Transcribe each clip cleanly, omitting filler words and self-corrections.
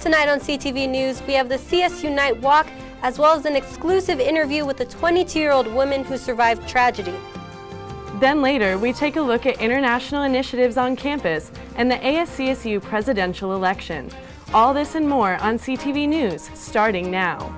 Tonight on CTV News, we have the CSU Night Walk, as well as an exclusive interview with a 22-year-old woman who survived tragedy. Then later, we take a look at international initiatives on campus and the ASCSU presidential election. All this and more on CTV News, starting now.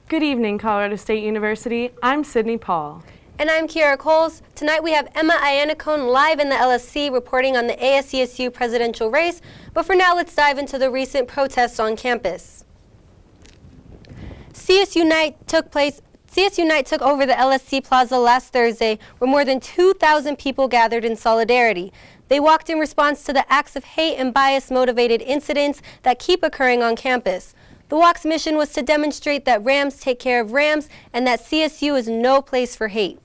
Good evening, Colorado State University. I'm Sydney Paul. And I'm Kiara Coles. Tonight we have Emma Iannacone live in the LSC reporting on the ASCSU presidential race. But for now, let's dive into the recent protests on campus. CSU Night took over the LSC Plaza last Thursday, where more than 2,000 people gathered in solidarity. They walked in response to the acts of hate and bias-motivated incidents that keep occurring on campus. The walk's mission was to demonstrate that Rams take care of Rams and that CSU is no place for hate.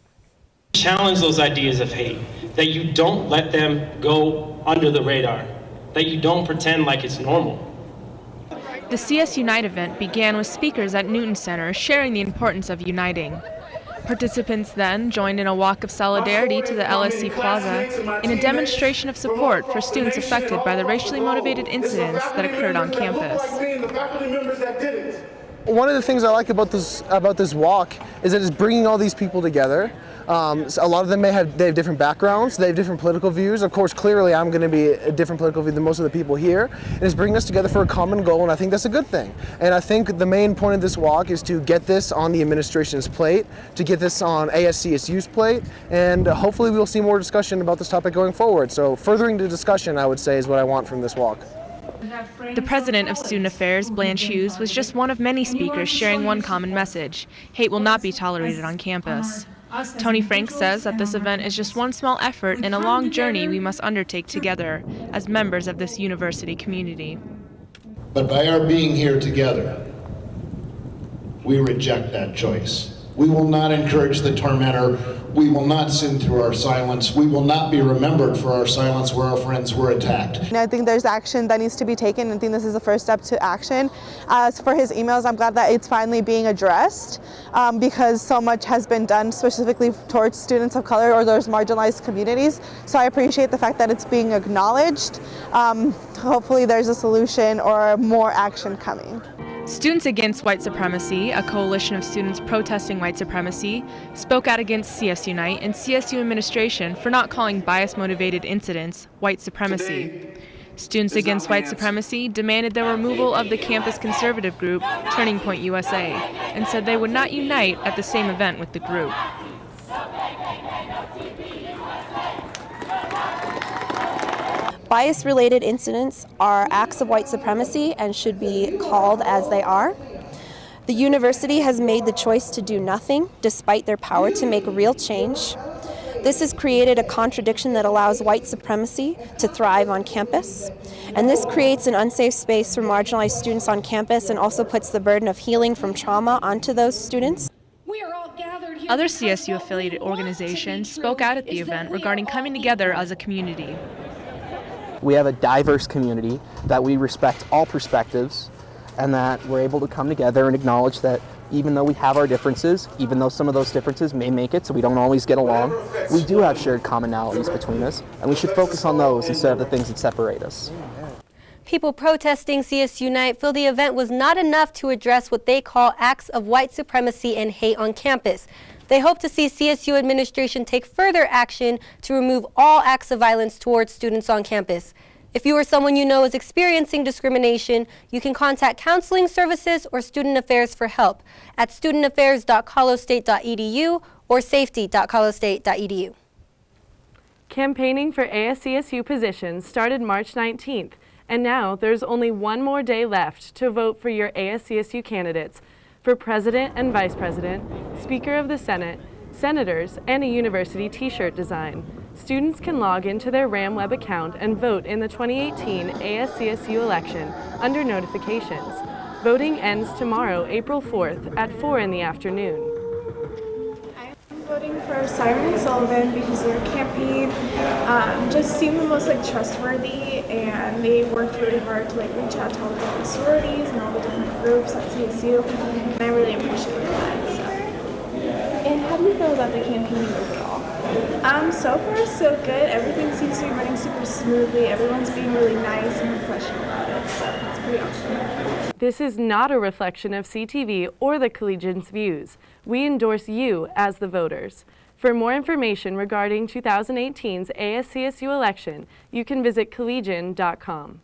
Challenge those ideas of hate, that you don't let them go under the radar, that you don't pretend like it's normal. The CSU Night event began with speakers at Newton Center sharing the importance of uniting. Participants then joined in a walk of solidarity to the LSC Plaza in a demonstration of support for students affected by the racially motivated incidents that occurred on campus. One of the things I like about this walk is that it's bringing all these people together. So a lot of them they have different backgrounds, they have different political views. Of course, clearly I'm going to be a different political view than most of the people here. And it's bringing us together for a common goal, and I think that's a good thing. And I think the main point of this walk is to get this on the administration's plate, to get this on ASCSU's plate, and hopefully we'll see more discussion about this topic going forward. So furthering the discussion, I would say, is what I want from this walk. The president of Student Affairs, Blanche Hughes, was just one of many speakers sharing one common message: hate will not be tolerated on campus. Tony Frank says that this event is just one small effort in a long journey we must undertake together as members of this university community. But by our being here together, we reject that choice. We will not encourage the tormentor. We will not sin through our silence. We will not be remembered for our silence where our friends were attacked. And I think there's action that needs to be taken. I think this is the first step to action. As for his emails, I'm glad that it's finally being addressed because so much has been done specifically towards students of color or those marginalized communities. So I appreciate the fact that it's being acknowledged. Hopefully there's a solution or more action coming. Students Against White Supremacy, a coalition of students protesting white supremacy, spoke out against CSU Night and CSU administration for not calling bias-motivated incidents white supremacy. Students Against White Supremacy demanded the removal of the campus conservative group Turning Point USA and said they would not unite at the same event with the group. Bias-related incidents are acts of white supremacy and should be called as they are. The university has made the choice to do nothing despite their power to make real change. This has created a contradiction that allows white supremacy to thrive on campus. And this creates an unsafe space for marginalized students on campus and also puts the burden of healing from trauma onto those students. Other CSU-affiliated organizations spoke out at the event regarding coming together as a community. We have a diverse community, that we respect all perspectives, and that we're able to come together and acknowledge that even though we have our differences, even though some of those differences may make it so we don't always get along, we do have shared commonalities between us, and we should focus on those instead of the things that separate us. People protesting CSU Night feel the event was not enough to address what they call acts of white supremacy and hate on campus. They hope to see CSU administration take further action to remove all acts of violence towards students on campus. If you or someone you know is experiencing discrimination, you can contact Counseling Services or Student Affairs for help at studentaffairs.colostate.edu or safety.colostate.edu. Campaigning for ASCSU positions started March 19th, and now there's only one more day left to vote for your ASCSU candidates for President and Vice President, Speaker of the Senate, Senators, and a university t-shirt design. Students can log into their RAM web account and vote in the 2018 ASCSU election under notifications. Voting ends tomorrow, April 4th at 4 in the afternoon. I'm voting for Simon and Sullivan because their campaign just seemed the most trustworthy, and they worked really hard to reach out to all the different sororities and all the different groups at CSU, and I really appreciate that. So. And how do you feel about the campaigning overall? So far so good. Everything seems to be running super smoothly. Everyone's being really nice and professional about it, so it's pretty awesome. This is not a reflection of CTV or the Collegian's views. We endorse you as the voters. For more information regarding 2018's ASCSU election, you can visit collegian.com.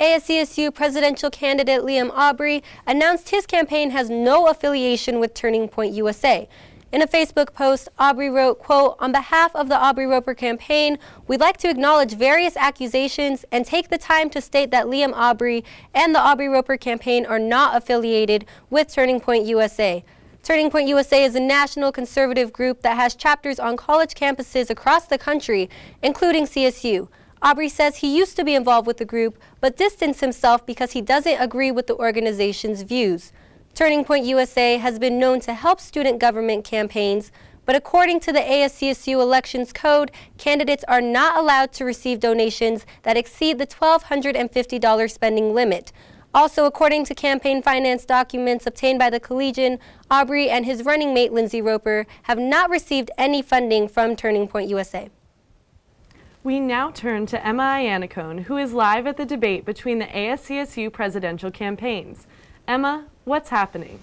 ASCSU presidential candidate Liam Aubrey announced his campaign has no affiliation with Turning Point USA. In a Facebook post, Aubrey wrote, quote, "On behalf of the Aubrey-Roper campaign, we'd like to acknowledge various accusations and take the time to state that Liam Aubrey and the Aubrey-Roper campaign are not affiliated with Turning Point USA. Turning Point USA is a national conservative group that has chapters on college campuses across the country, including CSU. Aubrey says he used to be involved with the group, but distanced himself because he doesn't agree with the organization's views. Turning Point USA has been known to help student government campaigns, but according to the ASCSU Elections Code, candidates are not allowed to receive donations that exceed the $1,250 spending limit. Also, according to campaign finance documents obtained by the Collegian, Aubrey and his running mate Lindsay Roper have not received any funding from Turning Point USA. We now turn to Emma Iannacone, who is live at the debate between the ASCSU presidential campaigns. Emma, what's happening?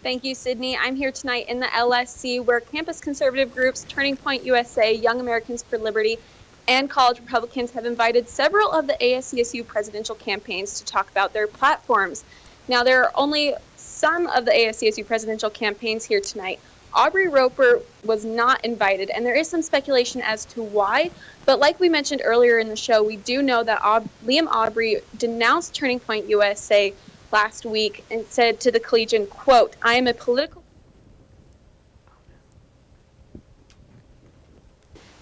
Thank you, Sydney. I'm here tonight in the LSC, where campus conservative groups Turning Point USA, Young Americans for Liberty, and college Republicans have invited several of the ASCSU presidential campaigns to talk about their platforms. Now, there are only some of the ASCSU presidential campaigns here tonight. Aubrey Roper was not invited, and there is some speculation as to why. But like we mentioned earlier in the show, we do know that Liam Aubrey denounced Turning Point USA last week and said to the Collegian, quote, "I am a political..."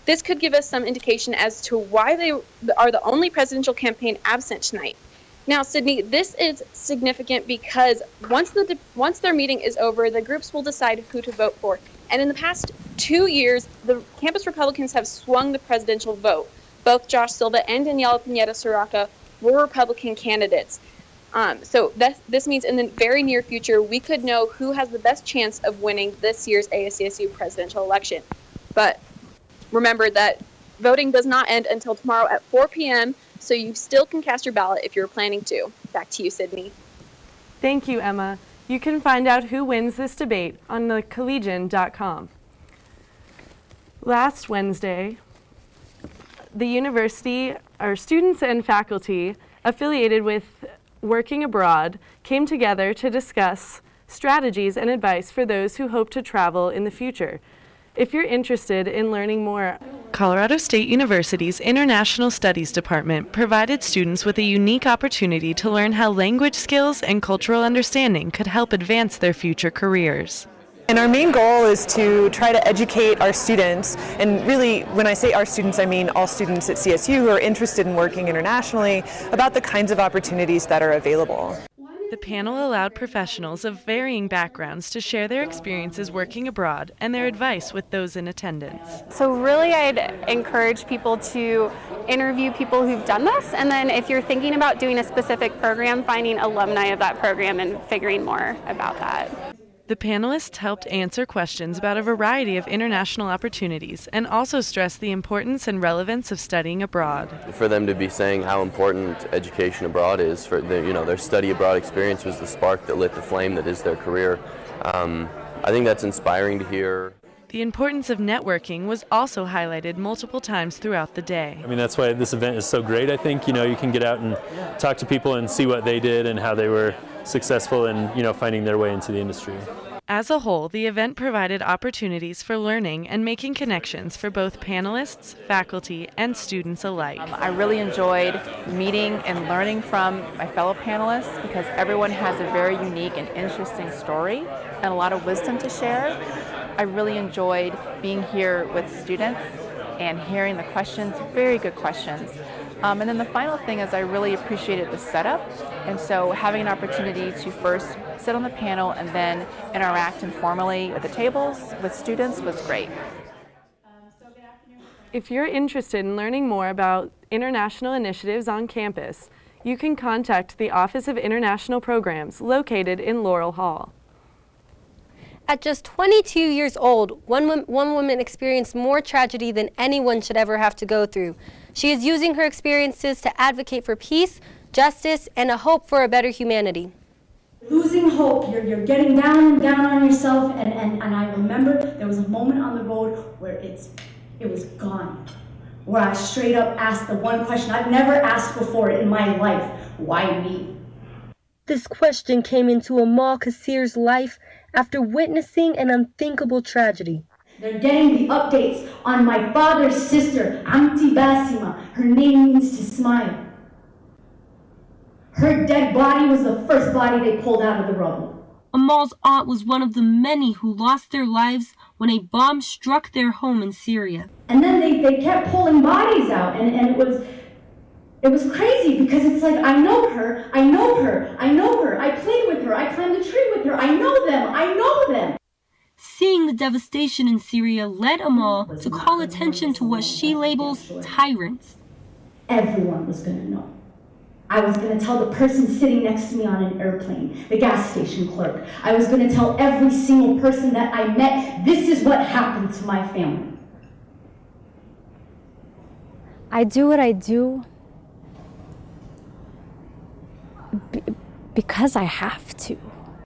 This could give us some indication as to why they are the only presidential campaign absent tonight. Now, Sydney, this is significant because once their meeting is over, the groups will decide who to vote for. And in the past 2 years, the campus Republicans have swung the presidential vote. Both Josh Silva and Daniela Pineda-Saraca were Republican candidates. So this means in the very near future, we could know who has the best chance of winning this year's ASCSU presidential election. But remember that voting does not end until tomorrow at 4 p.m., so you still can cast your ballot if you're planning to. Back to you, Sydney. Thank you, Emma. You can find out who wins this debate on the collegian.com. Last Wednesday, the university, our students and faculty affiliated with Working Abroad came together to discuss strategies and advice for those who hope to travel in the future. If you're interested in learning more, Colorado State University's International Studies Department provided students with a unique opportunity to learn how language skills and cultural understanding could help advance their future careers. And our main goal is to try to educate our students, and really when I say our students, I mean all students at CSU who are interested in working internationally, about the kinds of opportunities that are available. The panel allowed professionals of varying backgrounds to share their experiences working abroad and their advice with those in attendance. So really I'd encourage people to interview people who've done this, and then if you're thinking about doing a specific program, finding alumni of that program and figuring more about that. The panelists helped answer questions about a variety of international opportunities and also stressed the importance and relevance of studying abroad. For them to be saying how important education abroad is, for their study abroad experience was the spark that lit the flame that is their career. I think that's inspiring to hear. The importance of networking was also highlighted multiple times throughout the day. I mean, that's why this event is so great. I think, you can get out and talk to people and see what they did and how they were successful in, finding their way into the industry. As a whole, the event provided opportunities for learning and making connections for both panelists, faculty, and students alike. I really enjoyed meeting and learning from my fellow panelists because everyone has a very unique and interesting story and a lot of wisdom to share. I really enjoyed being here with students and hearing the questions, very good questions. And then the final thing is I really appreciated the setup, and so having an opportunity to first sit on the panel and then interact informally at the tables with students was great. If you're interested in learning more about international initiatives on campus, you can contact the Office of International Programs located in Laurel Hall. At just 22 years old, one woman experienced more tragedy than anyone should ever have to go through. She is using her experiences to advocate for peace, justice, and a hope for a better humanity. Losing hope, you're getting down and down on yourself, and I remember there was a moment on the road where it was gone, where I straight up asked the one question I've never asked before in my life: why me? This question came into Amal Kassir's life after witnessing an unthinkable tragedy. They're getting the updates on my father's sister, Amti Basima. Her name means to smile. Her dead body was the first body they pulled out of the rubble. Amal's aunt was one of the many who lost their lives when a bomb struck their home in Syria. And then they kept pulling bodies out, and it was crazy because it's like, I know her, I know her, I know her, I played with her, I climbed the tree with her, I know them. Seeing the devastation in Syria led Amal to call attention to what she labels tyrants. Everyone was going to know. I was going to tell the person sitting next to me on an airplane, the gas station clerk. I was going to tell every single person that I met, this is what happened to my family. I do what I do because I have to.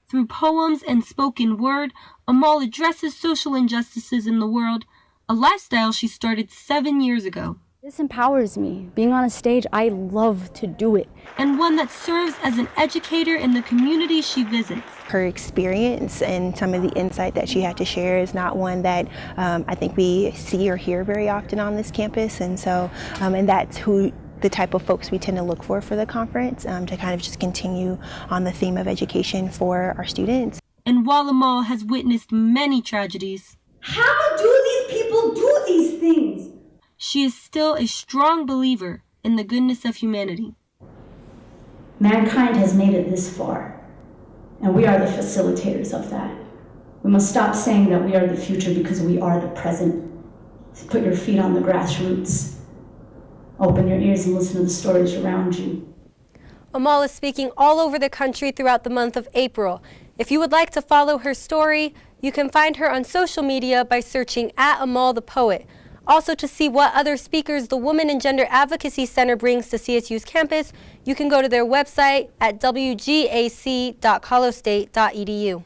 Through poems and spoken word, Amal addresses social injustices in the world, a lifestyle she started 7 years ago. This empowers me. Being on a stage, I love to do it. And one that serves as an educator in the community she visits. Her experience and some of the insight that she had to share is not one that I think we see or hear very often on this campus. And so, and that's the type of folks we tend to look for the conference, to kind of just continue on the theme of education for our students. And while Amal has witnessed many tragedies, how do these people do these things? She is still a strong believer in the goodness of humanity. Mankind has made it this far, and we are the facilitators of that. We must stop saying that we are the future because we are the present. Put your feet on the grassroots. Open your ears and listen to the stories around you. Amal is speaking all over the country throughout the month of April. If you would like to follow her story, you can find her on social media by searching @Amal the Poet. Also, to see what other speakers the Women and Gender Advocacy Center brings to CSU's campus, you can go to their website at wgac.colostate.edu.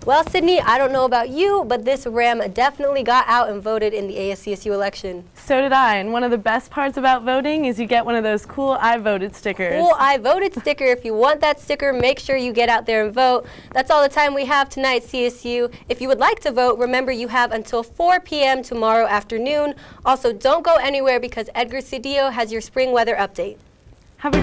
Well, Sydney, I don't know about you, but this Ram definitely got out and voted in the ASCSU election. So did I, and one of the best parts about voting is you get one of those cool I voted stickers. Cool I voted sticker. If you want that sticker, make sure you get out there and vote. That's all the time we have tonight, CSU. If you would like to vote, remember you have until 4 p.m. tomorrow afternoon. Also, don't go anywhere because Edgar Cedillo has your spring weather update. Have a